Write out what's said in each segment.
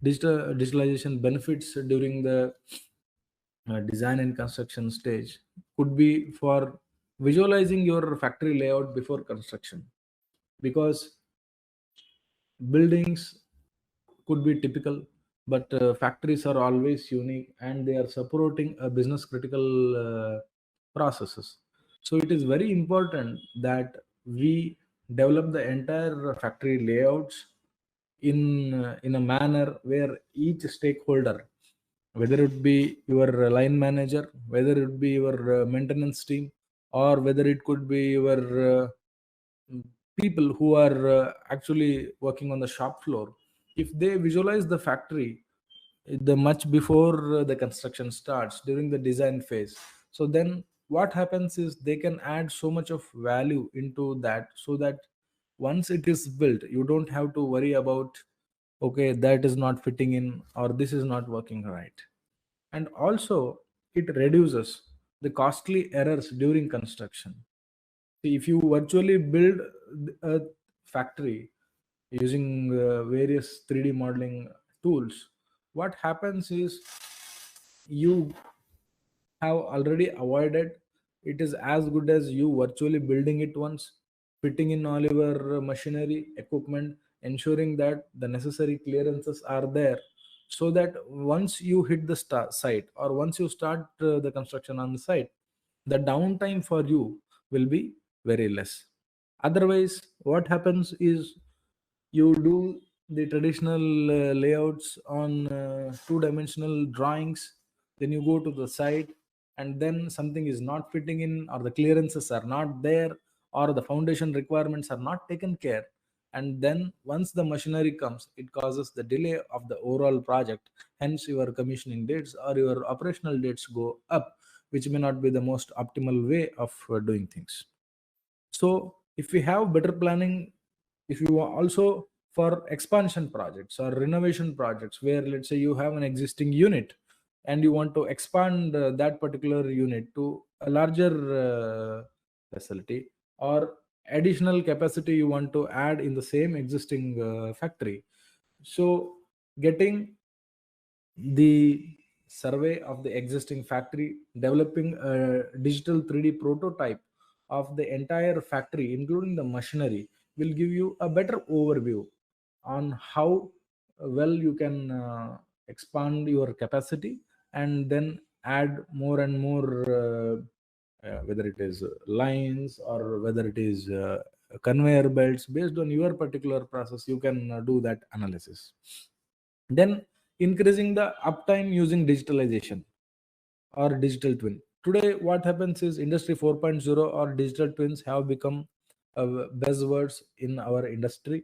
digitalization benefits during the design and construction stage could be for visualizing your factory layout before construction, because buildings could be typical, but factories are always unique and they are supporting a business critical processes. So it is very important that we develop the entire factory layouts in a manner where each stakeholder, whether it be your line manager, whether it be your maintenance team, or whether it could be your people who are actually working on the shop floor, if they visualize the factory the much before the construction starts during the design phase, so then what happens is they can add so much of value into that, so that once it is built you don't have to worry about, okay, that is not fitting in or this is not working right. And also it reduces the costly errors during construction. See, if you virtually build a factory using various 3D modeling tools, what happens is you have already avoided, it is as good as you virtually building it once, fitting in all your machinery equipment, ensuring that the necessary clearances are there, so that once you hit the site, or once you start the construction on the site, the downtime for you will be very less. Otherwise what happens is you do the traditional layouts on two-dimensional drawings, then you go to the site and then something is not fitting in, or the clearances are not there, or the foundation requirements are not taken care, and then once the machinery comes it causes the delay of the overall project. Hence your commissioning dates or your operational dates go up, which may not be the most optimal way of doing things. So if we have better planning, if you are also for expansion projects or renovation projects, where let's say you have an existing unit and you want to expand that particular unit to a larger facility, or additional capacity you want to add in the same existing factory, so getting the survey of the existing factory, developing a digital 3D prototype of the entire factory, including the machinery, will give you a better overview on how well you can expand your capacity, and then add more and more, whether it is lines or whether it is conveyor belts. Based on your particular process, you can do that analysis. Then increasing the uptime using digitalization or digital twin. Today what happens is industry 4.0 or digital twins have become buzzwords in our industry.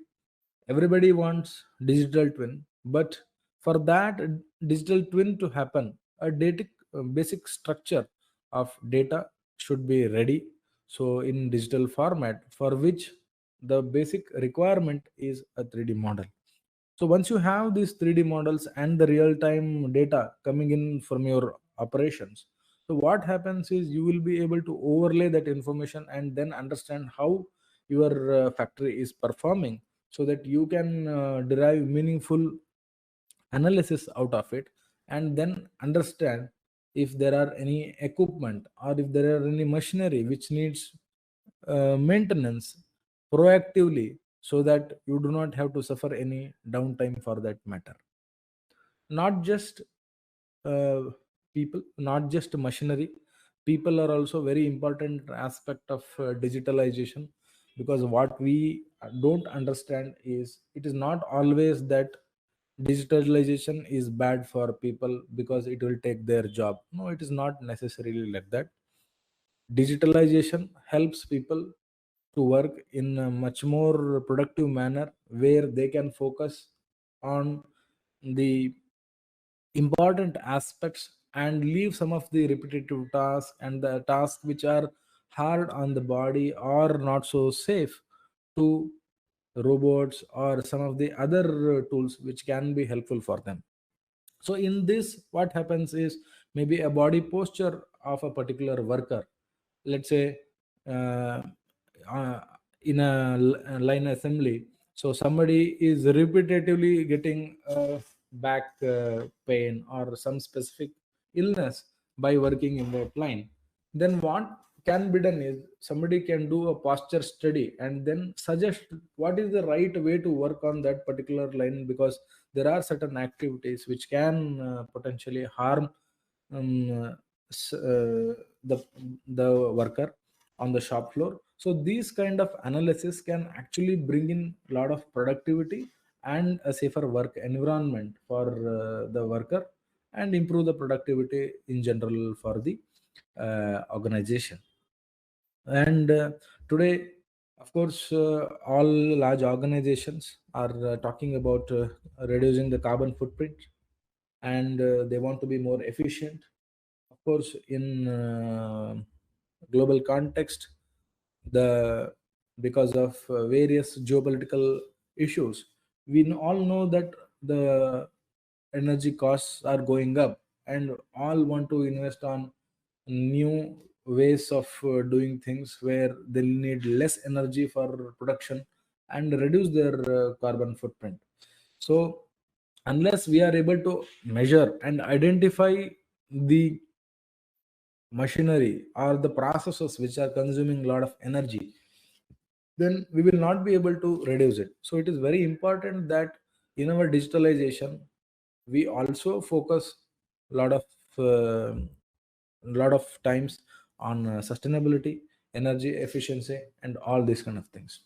Everybody wants digital twin, but for that digital twin to happen, a data basic structure of data should be ready, so in digital format, for which the basic requirement is a 3D model. So once you have these 3D models and the real time data coming in from your operations, so what happens is you will be able to overlay that information and then understand how your factory is performing, so that you can derive meaningful analysis out of it, and then understand if there are any equipment or if there are any machinery which needs maintenance proactively, so that you do not have to suffer any downtime for that matter. Not just uh, people, not just machinery, people are also very important aspect of digitalization, because what we don't understand is it is not always that digitalization is bad for people because it will take their job. No, it is not necessarily like that. Digitalization helps people to work in a much more productive manner, where they can focus on the important aspects and leave some of the repetitive tasks and the tasks which are hard on the body or not so safe to robots or some of the other tools which can be helpful for them. So in this what happens is, maybe a body posture of a particular worker, let's say uh, uh, in a line assembly, so somebody is repetitively getting back pain or some specific illness by working in the plane, then what can be done is somebody can do a posture study and then suggest what is the right way to work on that particular line, because there are certain activities which can potentially harm the worker on the shop floor. So these kind of analysis can actually bring in a lot of productivity and a safer work environment for the worker, and improve the productivity in general for the organization. And today, of course, all large organizations are talking about reducing the carbon footprint, and they want to be more efficient. Of course, in global context, the because of various geopolitical issues, we all know that the energy costs are going up, and all want to invest on new ways of doing things where they'll need less energy for production and reduce their carbon footprint. So unless we are able to measure and identify the machinery or the processes which are consuming a lot of energy, then we will not be able to reduce it. So it is very important that in our digitalization we also focus a lot of times on sustainability, energy efficiency, and all these kind of things.